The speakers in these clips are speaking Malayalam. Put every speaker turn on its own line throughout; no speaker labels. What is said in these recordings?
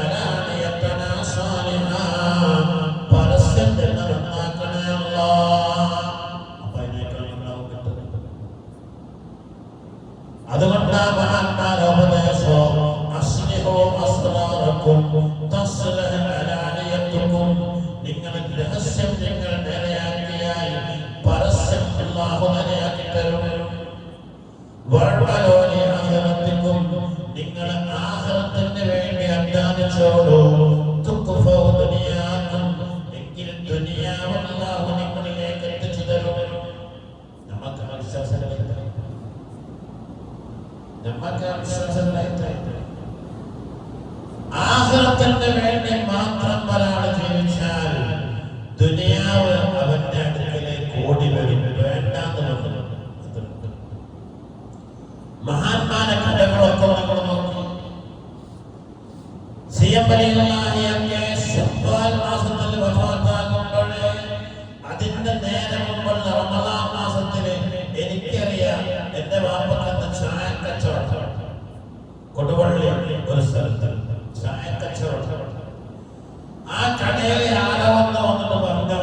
അലാനിയതനാ സാലിഹാ പരസ്യത്തിൽ നന്നാക്കണേ അല്ലാഹ്. അപ്പോൾ അതിനേക്കാൾ ഉണ്ടാവും കിട്ടുന്നത്. അതുകൊണ്ടാണ് മഹാന്മാരുടെ ഉപദേശം അസ്ലിഹു അസ്റാറക്കും തസ്ലഹ അലാനിയതുക്കും. നിങ്ങൾ രഹസ്യം നിങ്ങൾ നേരെയാക്കിയാൽ പരസ്യം അല്ലാഹു നേരെയാക്കി തരും. വഅമലൂനി ആഖിറത്തിക്കും. നിങ്ങൾ ആഖിറത്തിന് വേണ്ടി അധ്വാനിച്ചോളൂ. തുഖ്ഫൗ ദുനിയാക്കും. എങ്കിൽ ദുനിയാവ് അല്ലാഹു നിങ്ങളിലേക്ക് എത്തിച്ചു തരും. നമുക്ക് വിശ്വാസമില്ല. ആഖിറത്തിന് വേണ്ടി മാത്രം ഒരാൾ ജീവിച്ചാൽ ദുനിയാവ് അവന്റെ അടുക്കലേക്ക് ഓടി വരും. വേണ്ടാന്ന് പറഞ്ഞു. മഹാന്മാരെ കഥകളൊക്കെ നമ്മൾ നോക്കി. ശവ്വാൽ മാസത്തിൽ വഫാത്താകുമ്പോൾ അതിന്റെ നേരെ മുമ്പുള്ള റമളാൻ മാസത്തിൽ എനിക്കറിയാം എന്റെ വാപ്പക്കത്തെ ചായ കച്ചവടം കൊടുവള്ളി ഒരു സ്ഥലത്ത് ചായ കച്ചവടം. ആ കടയിലെ ആരോ വന്നിട്ട് പറഞ്ഞു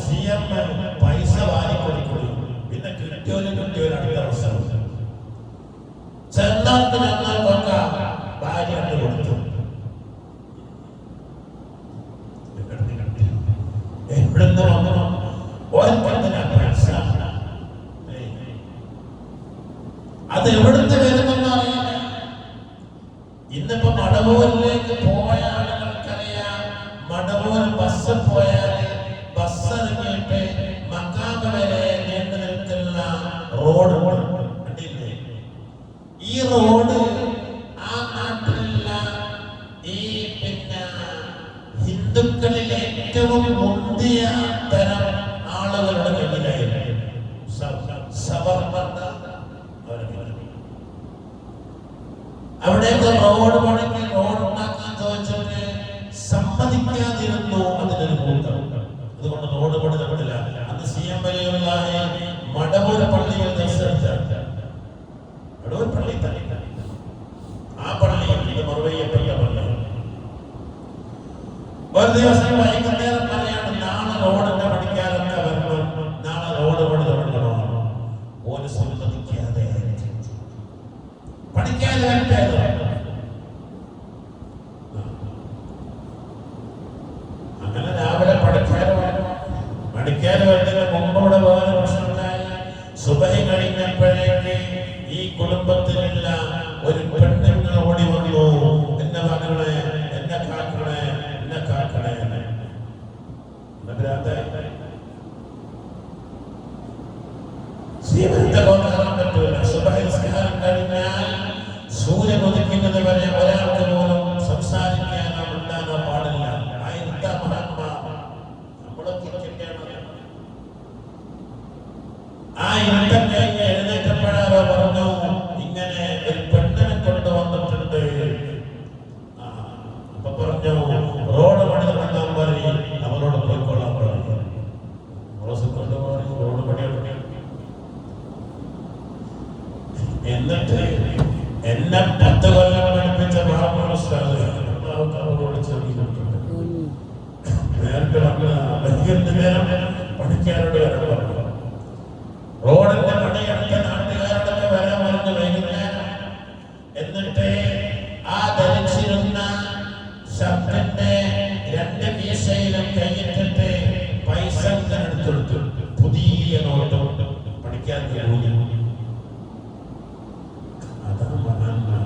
CM പൈസ വാരിക്കൊടുക്കും. പിന്നെ കിട്ടിയോലും അടുത്ത അവസരം ചെന്നാട്ട് ഞങ്ങൾക്കൊക്കെ ഭാര്യ കൊടുത്തു. എവിടുന്ന് വന്നു ഓർപ്പത്തിനാ പൈസ. അത് എവിടുന്ന് വരുന്നെന്ന് അറിയില്ല. ഇന്നിപ്പോ മടവൂരിലേക്ക് പോയ ആളുകൾക്കറിയാം. മടവൂർ ബസ് പോയാൽ ബസ് ഇറങ്ങിയിട്ട് മക്കാമ വരെ നീണ്ടു നിൽക്കുന്ന റോഡ് കണ്ടില്ലേ? ഈ റോഡ് ആ നാട്ടിലുള്ള ഈ ഹിന്ദുക്കളിൽ ഏറ്റവും മുന്തിയ തരം ആളുകളുടെ കയ്യിലായിരുന്നു. അവിടെയൊക്കെ റോഡ് പണിക്ക് റോഡ് ഉണ്ടാക്കാൻ ചോദിച്ചിട്ട് സമ്മതിക്കാതിരുന്നു. അതിനൊരു കൂട്ടം. അതുകൊണ്ട് റോഡ് പണി നടന്നില്ല. അന്ന് CM മടവൂർ പള്ളിയിൽ ദർശനത്തില്ല. മടവൂർ പള്ളി തന്നെ. ആ പള്ളിയിൽ മറുപടിയപ്പെട്ട പള്ളി. ഒരു ദിവസം വൈകുന്നേരം പറയാണ് നാളെ റോഡിന്റെ പണിക്കാരൊക്കെ വരണം. നാളെ റോഡ് പണി തുടങ്ങണോ? ഓന് സമ്മതിക്കാതെ പണിക്കാതെ അങ്ങനെ രാവിലെ പണിക്കാർ വരുന്നതിന് മുമ്പോടെ വേറെ പ്രശ്നമുണ്ടായി. സുബഹി കഴിഞ്ഞപ്പോഴേക്ക് ഈ കുടുംബത്തിലുള്ള ഒരു പെണ്ണുങ്ങൾ ഓടി വന്നു. എന്നെ മകളെ, എന്നെ കാക്കണേ, എന്നെ കാക്കണേ. സൂര്യൻ ഉദിക്കുന്നത് വരെ ഒരാൾക്ക് പോലും സംസാരിക്കാനോ ഉണ്ടാകാനോ പാടില്ല. ആ യുദ്ധം കഴിഞ്ഞ് എഴുന്നേറ്റപ്പോഴാരോ പറഞ്ഞു ഇങ്ങനെ ഒരു പെണ്ണിനെ കൊണ്ടുവന്നിട്ടുണ്ട്. അപ്പൊ പറഞ്ഞു റോഡ് പണി നടത്താൻ പറയും. അവരോട് പോയിക്കൊള്ളാൻ പറഞ്ഞു. റോഡ് പണി എന്നിട്ട് എന്നെ 10 കൊല്ലം പഠിപ്പിച്ച അവരോട് പഠിക്കാനോട് പറഞ്ഞു. റോഡിന്റെ പണിയെടുത്ത നാട്ടുകാരോടൊക്കെ വരാൻ പറഞ്ഞു വൈകുന്നേരം. എന്നിട്ട് ആ ധരിച്ചിരുന്ന ഷർട്ടിന്റെ 2 മീശയിലും കൈയിട്ടിട്ട് പൈസ എടുത്തെടുത്തു. പുതിയ നോട്ടും പഠിക്കാൻ കൂടി. അതാണ് മഹാന്മാർ.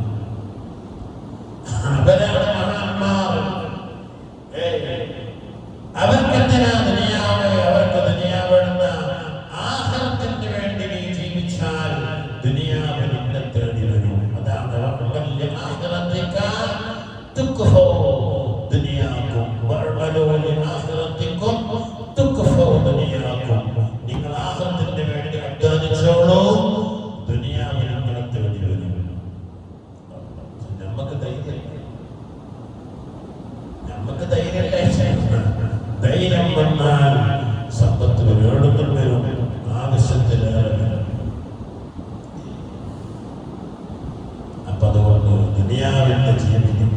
അവരാണ് മഹാന്മാർ. അവർക്കെന്തിനാ ദുനിയാവ്? അവർക്ക് ദുനിയാവെന്ന ആഖിറത്തിന് വേണ്ടി നീ ജീവിച്ചാൽ ദുനിയാവ് നിന്നെ തേടി വരും. അതാണ് വലിയ ആഖിറത്തിക തുഖ്ഫൗ ദുനിയാക്കും വഅമലൂനി ആഖിറത്തിക്കും തുഖ്ഫൗ ദുനിയാക്കും. നിങ്ങൾ ആഖിറത്തിന് വേണ്ടി അധ്വാനിച്ചോളൂ. ദുനിയാവ് നിങ്ങളെ തേടി വരും. നമുക്ക് ധൈര്യമില്ല. ധൈര്യം വന്നാൽ സമ്പത്ത് വേണമെന്നും വരും. ആവശ്യത്തിലേറെ. അപ്പൊ അതുകൊണ്ട് ദുനിയാവിന്റെ ജീവിതം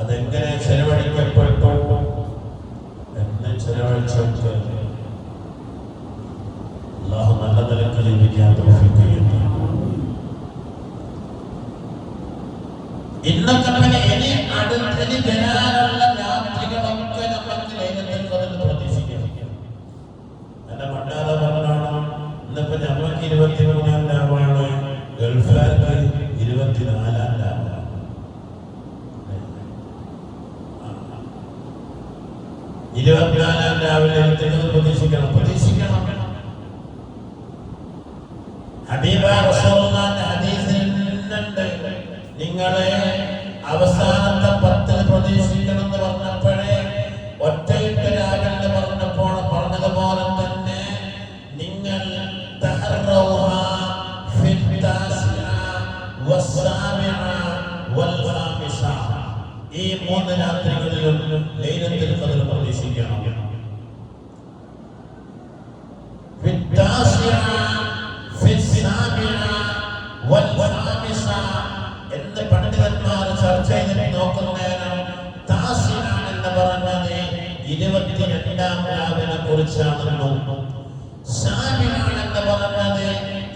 അതെങ്ങനെ ചെലവഴിക്കപ്പെട്ടു എന്ന് ചെലവഴിച്ചവർക്ക് അല്ലാഹു നല്ല നിലക്ക് ജീവിക്കാൻ തൗഫീഖ് ചെയ്യട്ടെ. ഇന്നൊക്കെ ഇനി അടുത്തതിന് വരാനുള്ള രാത്രികളൊക്കെ നമുക്ക് ലൈലത്തുൽ ഖദ്ർ പ്രതീക്ഷിക്കാം. എന്റെ മണ്ടാത പറഞ്ഞാണ് ഇന്നിപ്പോ ഞമ്മക്ക് 23-ാം രാവാണ്, ഗൾഫുകാർക്ക് 24-ാം രാവാണ്. 24-ാം രാവിലെ പ്രതീക്ഷിക്കണം. ഹബീബായ റസൂലുള്ളാഹിന്റെ ഹദീസിൽ നിന്നുണ്ട്, നിങ്ങളെ അവസാനത്തെ 10 പ്രതീക്ഷിക്കണം എന്ന് പറഞ്ഞപ്പോഴേ ഒറ്റയിട്ട് രാവിലെ പറഞ്ഞതുപോലെ തന്നെ നിങ്ങൾ ഈ 3 രാത്രികളിലും ലൈലത്തുൽ ഖദ്ർ പ്രതീക്ഷിക്കണം. എന്ന് പണ്ഡിതന്മാർ ചർച്ച ചെയ്തിട്ട് നോക്കുന്നതിനാണ് എന്ന് പറഞ്ഞത് 22-ാം രാവിനെ കുറിച്ചാണെന്നും എന്ന് പറഞ്ഞത്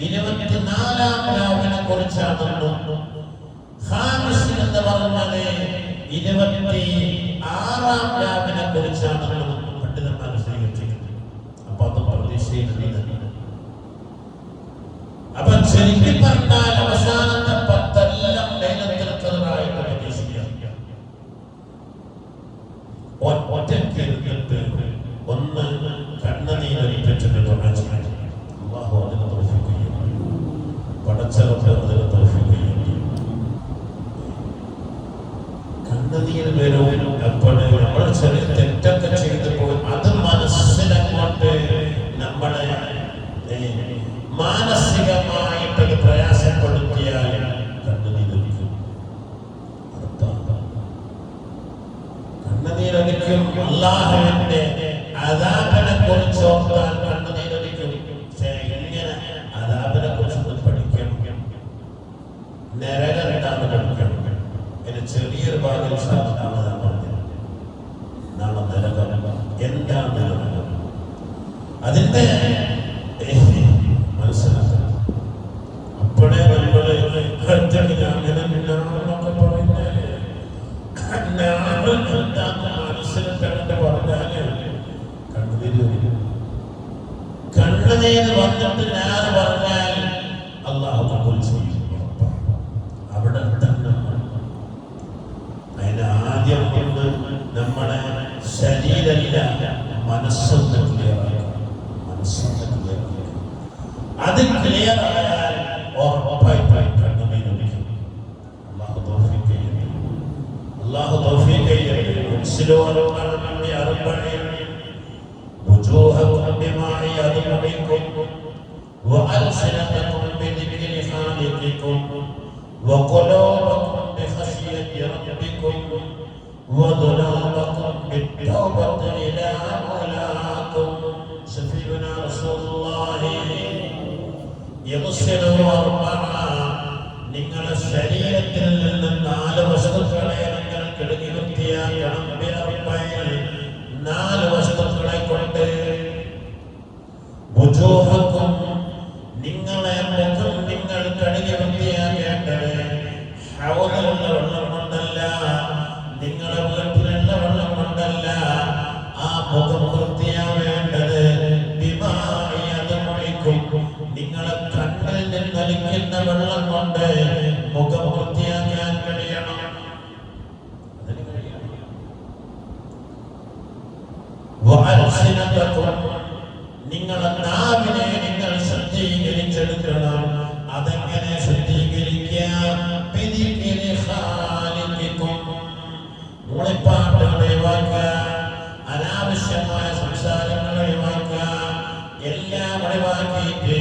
24-ാം രാവിനെ കുറിച്ചാണെന്നും എന്ന് പറഞ്ഞത് 26-ാം രാവിനെ കുറിച്ചാണെന്നും പണ്ഡിതന്മാർ സ്വീകരിച്ചിട്ടുണ്ട്. അപ്പൊ അത് പ്രതീക്ഷയിലുണ്ട്. അപ്പൊ ശരിക്കും പറഞ്ഞാൽ അവസാനത്തെ 10 എല്ലാം ലൈലത്തുൽ ഖദ്റായിട്ട് പ്രതീക്ഷിക്കാം. ഒറ്റയ്ക്ക് ഇരുന്നിട്ട് ഒന്ന് കണ്ണുനീരൊലിപ്പിച്ചിട്ട് ദുആ ചെയ്യണം. അല്ലാഹു അതിന് തൗഫീഖ് ചെയ്യണം. പടച്ചവൻ അതിന് തൗഫീഖ് ചെയ്യണം. കണ്ണുനീര് വരും. അപ്പോൾ നമ്മൾ ചെറിയ തെറ്റൊക്കെ ചെയ്തപ്പോൾ അത് മനസ്സിലങ്ങോട്ട് നമ്മളെ മാനസികമായിട്ടത് പ്രയാസപ്പെടുത്തിയാൽ കണ്ണുനീരൊലിക്കും. കണ്ണുനീരൊലിക്കും. അല്ലാഹുവിന്റെ അദാബിനെ കുറിച്ച് ഓർത്താൽ കണ്ണുനീരൊലിക്കും. ഇങ്ങനെ അദാബിനെ കുറിച്ച് പഠിക്കണം. നരകം എന്താണെന്ന് പഠിക്കണം. എന്റെ ചെറിയൊരു ഭാഗം സാധാരണ ഞാൻ പറഞ്ഞത് നാളെ നരകം എന്താണ് നരകം, അതിന്റെ മനസ്സിലാക്കണം. അപ്പോഴേ നമ്മള് മനസ്സിലാക്കണ്ട പറഞ്ഞാല് കണ്ണുനീര് വന്നിട്ട് ഞാൻ പറഞ്ഞാൽ അല്ലാഹു ഖബൂൽ ചെയ്യും. അവിടെ തന്നെ അതിന് ആദ്യം കൊണ്ട് നമ്മുടെ ശരീരമില്ല, മനസ്സൊന്ന് ക്ലിയറാക്കണം. അത് ക്ലിയർ ആയാൽ ഉറപ്പായി കണ്ണുനീരൊലിക്കും. അല്ലാഹു തൗഫീഖ് ചെയ്യട്ടെ. അല്ലാഹു തൗഫീഖ് ചെയ്യട്ടെ. وجوهكم بماء أدمكم وألسنتكم بذكر خالقكم وقلوبكم بخشية ربكم وذنوبكم بالتوبة إلى مولاكم. شفيعنا رسول الله يغسل أربعا. നിങ്ങളുടെ ശരീരത്തിൽ നിന്ന് 4 വസ്തുക്കളെ നിങ്ങൾ കഴുകി വൃത്തിയാക്കണം. 4 വസ്തുക്കളെ കൊണ്ട് വുജൂഹക്കും, നിങ്ങളെ മുഖം നിങ്ങൾ കഴുകി വൃത്തിയാക്കേണ്ടത് ഹൗദിലുള്ള വെള്ളം കൊണ്ടല്ല, നിങ്ങളുടെ വീട്ടിലുള്ള വെള്ളം കൊണ്ടല്ല. ആ മുഖം വൃത്തിയാവേണ്ടത് ബിമായി അദ്മഇക്കും, നിങ്ങളെ കണ്ണിൽ നിന്നൊലിക്കുന്ന വെള്ളം കൊണ്ട് മുഖം വൃത്തിയാക്കാൻ കഴിയണം. നിങ്ങളെ നാവിനെ നിങ്ങൾ ശുദ്ധീകരിച്ചെടുക്കണം. അതെങ്ങനെ ശുദ്ധീകരിക്കാം? മൂളിപ്പാട്ടുകൾ ഒഴിവാക്കുക, അനാവശ്യമായ സംസാരങ്ങൾ ഒഴിവാക്കുക, എല്ലാം ഒഴിവാക്കിയിട്ട്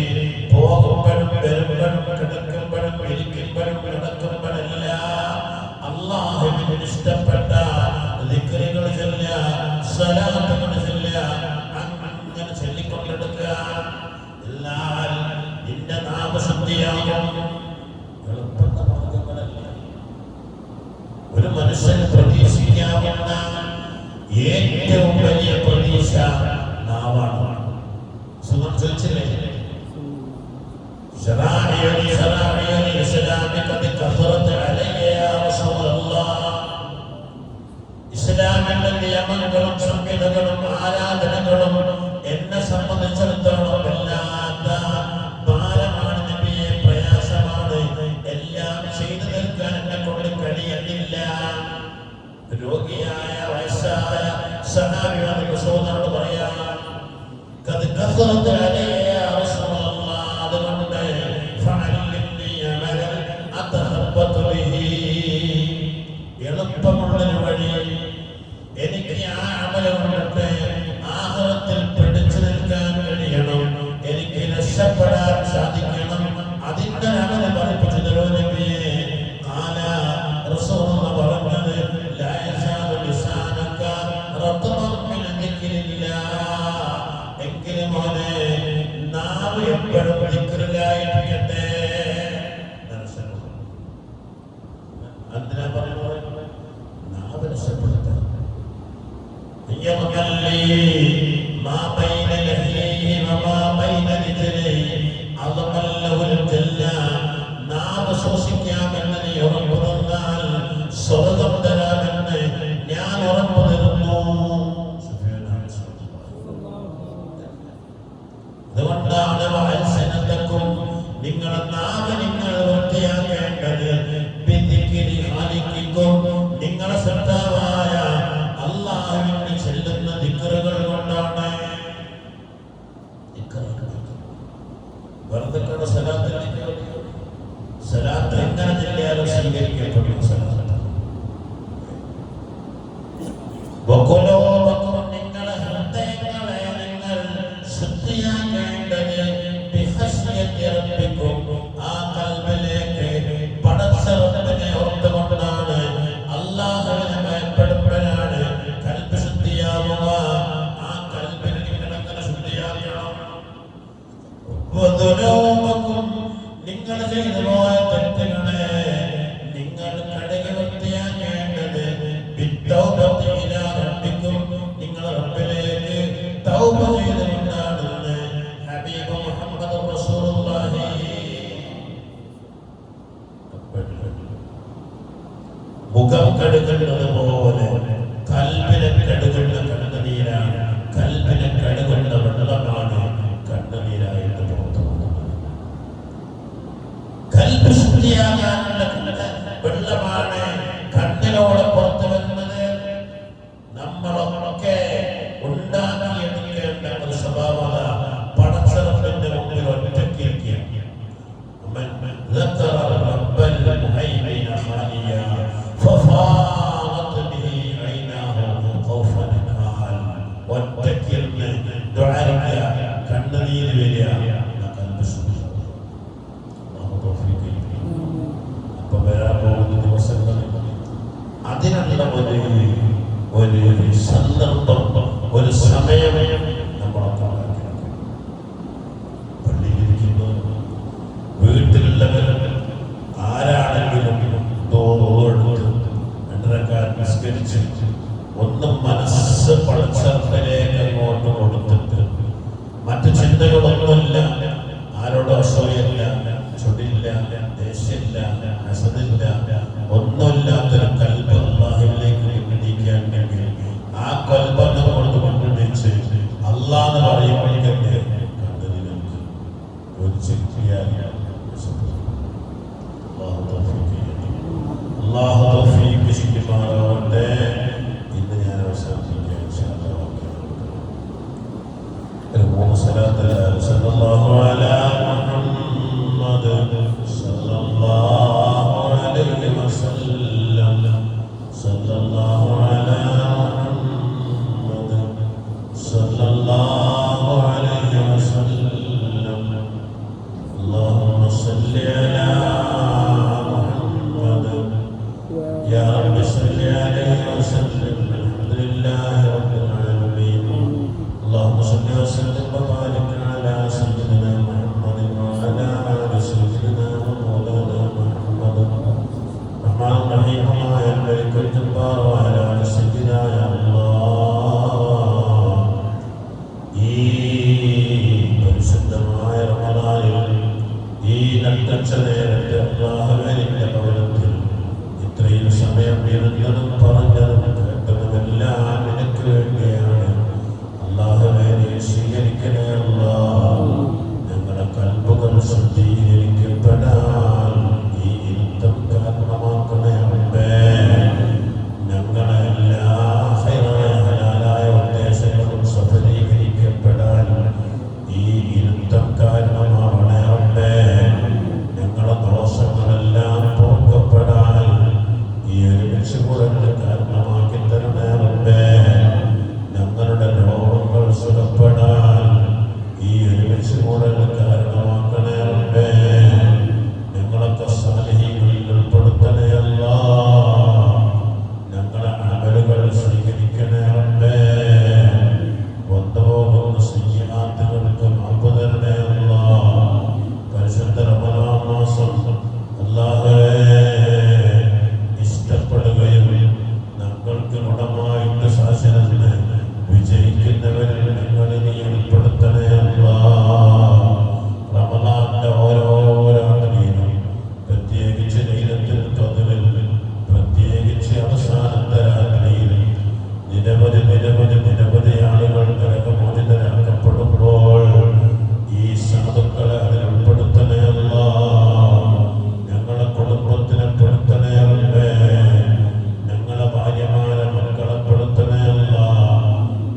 പോകുമ്പോഴും വരുമ്പോഴും കിടക്കുമ്പോഴും ഇരിക്കുമ്പോഴും കിടക്കുമ്പോഴെല്ലാം അല്ലാഹുവിന് ഇഷ്ടപ്പെട്ട ദിക്റുകൾ ചൊല്ലുക, സ്വലാത്തുകൾ ചൊല്ലുക, അങ്ങനെ ചൊല്ലിക്കൊണ്ടെടുക്കുക. എന്നാൽ നിന്റെ നാവ് ശുദ്ധിയാകും. ഒരു മനുഷ്യൻ പ്രതീക്ഷ ഏറ്റവും വലിയ പ്രതീക്ഷ നാവാണ്. സുഖം ചോദിച്ചില്ലേ? ഇസ്ലാമിന്റെ നിയമങ്ങളും സംഹിതകളും ആരാധനകളും എന്നെ സംബന്ധിച്ചിടത്തോളം വല്ലാത്ത ഭാരമാണ് നബിയെ, പ്രയാസമാണ്. എല്ലാം ചെയ്തു തീർക്കാൻ എന്നെ കൊണ്ട് കഴിയുന്നില്ല. രോഗിയായ വയസ്സായ സഹാബിയോട് റസൂലിനോട് പറയാം, അതുകൊണ്ട് എളുപ്പമുള്ളൊരു വഴി എനിക്ക് ആ അമലുകൊണ്ടിട്ട് ആഖിറത്തിൽ പിടിച്ചു നിൽക്കാൻ കഴിയണം, എനിക്ക് രക്ഷപ്പെടാൻ സാധിക്കണം. അതിന്റെ അമല് പഠിപ്പിച്ചു തരൂ നബിയെ. ഖാല റസൂലുള്ളാഹി പറഞ്ഞത്, ലാ യസാലു ലിസാനക റത്ബൻ മിൻ ദിക്രില്ലാഹ്. എങ്കിലും മോനെ നാവ് എപ്പോഴും ദിക്റിലായിരിക്കട്ടെ. എന്തിനാ പറയുന്നത്? നാവ് രക്ഷപ്പെടുത്തണം. നാവ് ശോഷിക്കാമെന്ന് നീ ഉറപ്പു തന്നാൽ സ്വർഗം തരാമെന്ന് ഞാൻ ഉറപ്പു തരുന്നു. അതുകൊണ്ടാണ് വാത്സല്യക്കും നിങ്ങളുടെ നാവ് നിങ്ങൾ വൃത്തിയാക്കേണ്ടത്. നിങ്ങളുടെ ശ്രദ്ധാവായ അല്ലാഹുവിനെ ചെല്ലുന്ന ദിക്റുകൾ കൊണ്ടാണ്. വെറുതെ സലാത്ത് എങ്ങനെ ചെല്ലിയാലും സ്വീകരിക്കപ്പെടും. നിങ്ങളുടെ ഹൃദയങ്ങളെ നിങ്ങൾ ശുദ്ധിയാക്കേണ്ടത് ആ കൽബിലേക്ക് പടച്ചറപ്പിനെ ഓർത്തുകൊണ്ടാണ്. അല്ലാഹുവിനെ ഭയപ്പെടുമ്പോഴാണ് കൽബ് ശുദ്ധിയാവുക. ആ കൽബിനെ നിങ്ങളെങ്ങനെ ശുദ്ധിയാക്കണം? നിങ്ങൾ ചെയ്തു പോയ തെറ്റുകളെ നിങ്ങൾ കഴുകി വൃത്തിയാക്കേണ്ടത് നിങ്ങൾ റബ്ബിലേക്ക് തൗബ ചെയ്തുകൊണ്ടാണെന്ന് ഹബീബ് മുഹമ്മദ് റസൂലുള്ളാഹി. മുഖം കഴുകുന്നത് പോലെ കൽബിനെ കഴുകുന്ന കണ്ണുനീരാണ്, കൽബിനെ കഴുകുന്ന വെള്ളമാണ് കണ്ണുനീരായിട്ട് പുറത്തു പോകുന്നത്. കൽബ് ശുദ്ധിയാകാനുള്ള വെള്ളമാണ് കണ്ണിലൂടെ പുറത്തു വരുന്നത്. നമ്മളൊക്കെ ഉണ്ടാക്കിയെടുക്കേണ്ട ഒരു സ്വഭാവത പടച്ചറപ്പിന്റെ മുമ്പിൽ ഒറ്റയ്ക്കിരിക്കുക. കണ്ണുനീര് വരിക. അപ്പൊ വരാൻ പോകുന്ന ദിവസങ്ങളിൽ അതിനുള്ള ഒരു സന്ദർഭം, ഒരു സമയം നമ്മളൊക്കെ ഉണ്ടാക്കണം. പള്ളിയിലിരിക്കുന്നു, വീട്ടിലുള്ളവരും ആരാണെങ്കിലും നിസ്കരിച്ച് ഒന്നും മനസ്സ് പടച്ചറപ്പിലേക്ക് അങ്ങോട്ട് കൊടുത്തിട്ട് മറ്റു ചിന്തകളൊന്നുമില്ല, ആരോടും അസൂയയില്ല, ചൊടിയില്ല, ദേഷ്യമില്ല, ഹസദില്ല, ഒന്നുമില്ലാത്തൊരു കൽബ് അല്ലാഹുവിലേക്ക് പിടിക്കാൻ വേണ്ടി ആ കൽബിനെ കൊണ്ടുവച്ച് അല്ലാഹ് പറയുമ്പോഴേക്കൊക്കെ കണ്ടതിലേക്ക് ഒരു ചിരിയാൽ അല്ലാഹു തൗഫീഖ് ചെയ്യുമാറാവട്ടെ. ഇന്ന് ഞാൻ അവസാനിപ്പിക്കാൻ സല്ലല്ലാഹു അലാ മുഹമ്മദ് സല്ലല്ലാഹു അലൈഹി വസല്ലം. ഉച്ച നേരത്തെ അല്ലാഹുവിന്റെ ഭവനത്തിൽ ഇത്രയും സമയം ഇരുന്നതും പറഞ്ഞതും കേട്ടതുമെല്ലാം നിനക്ക് വേണ്ടിയാണ്. അല്ലാഹുവേ നീ സ്വീകരിക്കണേ അല്ലാഹ്. ഞങ്ങളുടെ കൽബുകൾ ശുദ്ധീകരിക്കപ്പെടാൻ ഈ ഇരുത്തം കാരണമാക്കണേ റബ്ബേ. ഞങ്ങളെ എല്ലാ ഹലാലായ ഉദ്ദേശങ്ങളും സഫലീകരിക്കപ്പെടാൻ ഈ ഇരുത്തം കാരണമാവണേ റബ്ബേ. ഞങ്ങളുടെ ദോഷങ്ങളെല്ലാം പോക്കപ്പെടാൻ ഈ ഒരുമിച്ച് കൂടലിന് കാരണമാക്കി തരണേ റബ്ബേ. ഞങ്ങളുടെ രോഗങ്ങൾ സുഖപ്പെടാൻ ഈ ഒരുമിച്ച് കൂടലിന് കാരണമാക്കണേ റബ്ബേ. ഞങ്ങളൊക്കെ സാലിഹീങ്ങളിൽ ഉൾപ്പെടുത്തണേ അല്ലാഹ്. ഞങ്ങളുടെ അമലുകൾ സ്വീകരിക്കണേ റബ്ബേ. വന്നുപോകുന്ന സയ്യിആത്തുകൾക്ക് മാപ്പ് തരണേ അല്ലാഹ്. പരിശുദ്ധ റമളാൻ മാസം അല്ലാഹുവേ ഇഷ്ടപ്പെടുകയും ഞങ്ങൾക്ക് ഗുണമായിട്ട് ശാസനത്തിന് വിജയിക്കുന്നവരിൽ ഞങ്ങളെ നീ ഉൾപ്പെടുത്തണേ അല്ലാഹ്. റമളാന്റെ ഓരോ രാത്രിയിലും പ്രത്യേകിച്ച് ലൈലത്തുൽ ഖദ്റിൽ പ്രത്യേകിച്ച് അവസാനത്തെ രാത്രിയിൽ നിരവധി ആളുകൾ നരകമോചിതരാക്കപ്പെടുമ്പോൾ ഈ സാധുക്കളെ അതിൽ ഉൾപ്പെടുത്തണേ അല്ലാഹ്. ഞങ്ങളെ കുടുംബത്തിനെ പെടുത്തണേ റബ്ബേ. ഞങ്ങളെ ഭാര്യമാരെ മക്കളെ പെടുത്തണേ അല്ലാഹ്.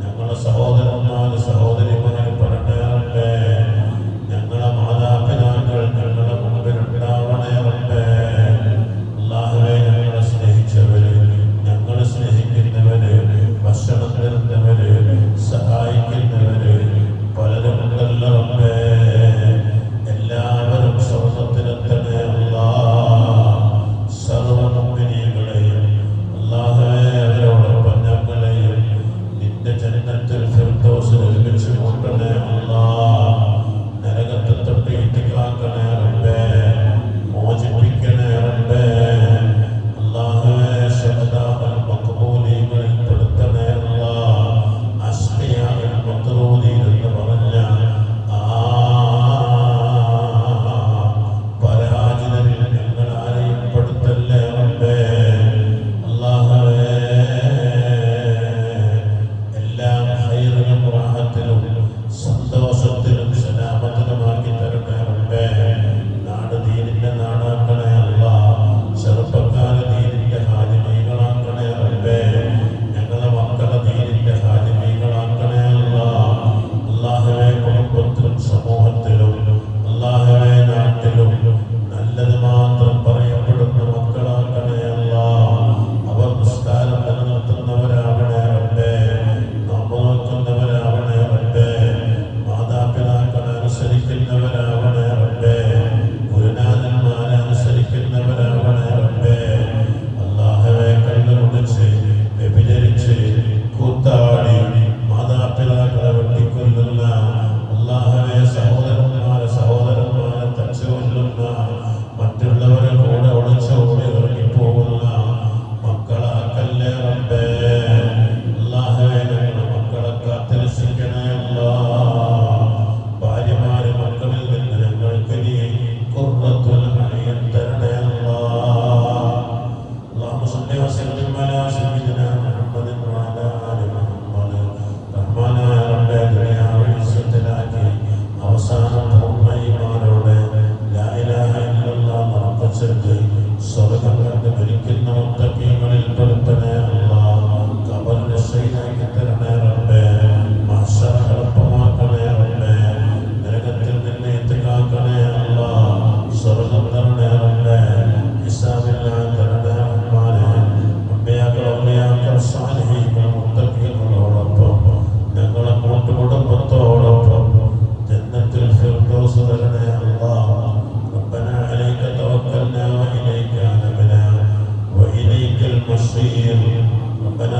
ഞങ്ങളെ സഹോദരന്മാര് സഹോദരിമാരെ പെടണേ റബ്ബേ. ഞങ്ങളെ മാതാപിതാക്കൾ ഞങ്ങളുടെ മുമ്പിൽ ഉണ്ടാവണേ റബ്ബേ. അല്ലാഹുവേ ഞങ്ങളെ സ്നേഹിച്ചവര്, ഞങ്ങളെ സ്നേഹിക്കുന്നവര്, ഭക്ഷണം തരുന്നവര്, സഹായിക്കുന്നവര് പലരുമുണ്ടല്ലോ റബ്ബേ. എല്ലാവരും സ്വർഗ്ഗത്തിലെത്തണേ അല്ലാഹ്. സർവ്വ മുഅ്മിനീങ്ങളെയും അല്ലാഹുവേ അവരോടൊപ്പം ഞങ്ങളെയും നിന്റെ ജന്നത്തുൽ ഫിർദൗസിൽ ഒരുമിച്ച് കൂട്ടണേ അല്ലാഹ്. നരകത്തെ തൊട്ട് ഇട്ടിക്കാക്കണേ റബ്ബേ. മോചിപ്പിക്കണേ റബ്ബേ. അല്ലാഹുവേ ശഹദാഉൽ മഖ്ബൂലീങ്ങളിൽ പെടുത്തണേ അല്ലാഹ്. അസ്ഫിയാഉൽ മത്റൂദീൻ എന്ന് പറഞ്ഞ പരാജിതരിൽ ഞങ്ങൾ ആരെയും പെടുത്തല്ലേ റബ്ബേ. അല്ലാഹുവേ എല്ലാം ഹൈറിലും റാഹത്തിലും സന്തോഷത്തിലും സലാമത്തിലുമാക്കി തരണേ റബ്ബേ. നാട് ദീനിന്റെ നാടാക്കണേ അല്ലാഹ്. ചെറുപ്പക്കാരെ ദീനിന്റെ ഹാദിമീകളാക്കണേ റബ്ബേ. ഞങ്ങളെ മക്കളെ ദീനിന്റെ ഹാദിമീകളാക്കണേ അല്ലാഹ്. അല്ലാഹുവേ കുടുംബത്തിലും സമൂഹത്തിലും അല്ലാഹുവേ നാട്ടിലും നല്ലത് മാത്രം പറയപ്പെടുന്ന മക്കളാക്കണേ അല്ലാഹ്. അവർ നിസ്കാരം നിലനിർത്തുന്നവരാവണേ റബ്ബേ. നോമ്പ് നോക്കുന്നവരാവണേ റബ്ബേ. മാതാപിതാക്കളെ അനുസരിക്കുന്നവരാവണേ റബ്ബേ. ഗുരുനാഥന്മാരെ അനുസരിക്കുന്നവരാവണേ റബ്ബേ. അല്ലാഹുവേ കള്ളു കുടിച്ച് വ്യഭിചരിച്ച് കൂത്താടി മാതാപിതാക്കളെ വെട്ടിക്കൊല്ലുന്ന അല്ലാഹുവേ സഹോദരന്മാരെ തച്ചുകൊല്ലുന്ന മറ്റുള്ളവരെ കൂടെ ഒളിച്ചോടി ഇറങ്ങിപ്പോകുന്ന മക്കളാക്കല്ലേ റബ്ബേ. അല്ലാഹുവേ ഞങ്ങളുടെ മക്കളെ കാത്തിരക്ഷിക്കണേ അല്ലാഹ്. ഭാര്യമാരെ മക്കളിൽ നിന്ന് ഞങ്ങൾക്ക് നീ ഖുർറത്തുൽ അയ്ൻ തരണേ അല്ലാഹ്. اللهم صل وسلم على سيدنا محمد وعلى آل محمد. റഹ്മാനായ റബ്ബേ ദുനിയാവിൽ ഇസ്സത്തിലാക്കി അവസാനം പൂർണ്ണ ഈമാനോടെ ലാ ഇലാഹ ഇല്ലല്ലാഹ് ഉറപ്പിച്ചിട്ട് സ്വർഗ്ഗം കണ്ട് മരിക്കുന്ന മുത്തഖീങ്ങളിൽ പെടുത്തണേ അല്ലാഹ്. ഖബറിനെ ശൈനാക്കി തരണേ റബ്ബേ. മഹ്ശർ എളുപ്പമാക്കണേ റബ്ബേ. നരകത്തിൽ നിന്നെ എത്തിക്കാക്കണേ അല്ലാഹ്. സ്വർഗ്ഗം തരണേ റബ്ബേ. ഹിസാബില്ലാതെ തരണേ റഹ്മാനേ. അമ്പിയാക്കൾ സാലിഹീങ്ങൾ മുത്തഖീങ്ങളോടൊപ്പം ഞങ്ങളെ കൂട്ടുകുടുംബത്തോടൊപ്പം ജന്നത്തുൽ ഫിർദൗസ് തരണേ അല്ലാഹ്. ربنا عليك توكلنا وإليك أنبنا وإليك المصير. ربنا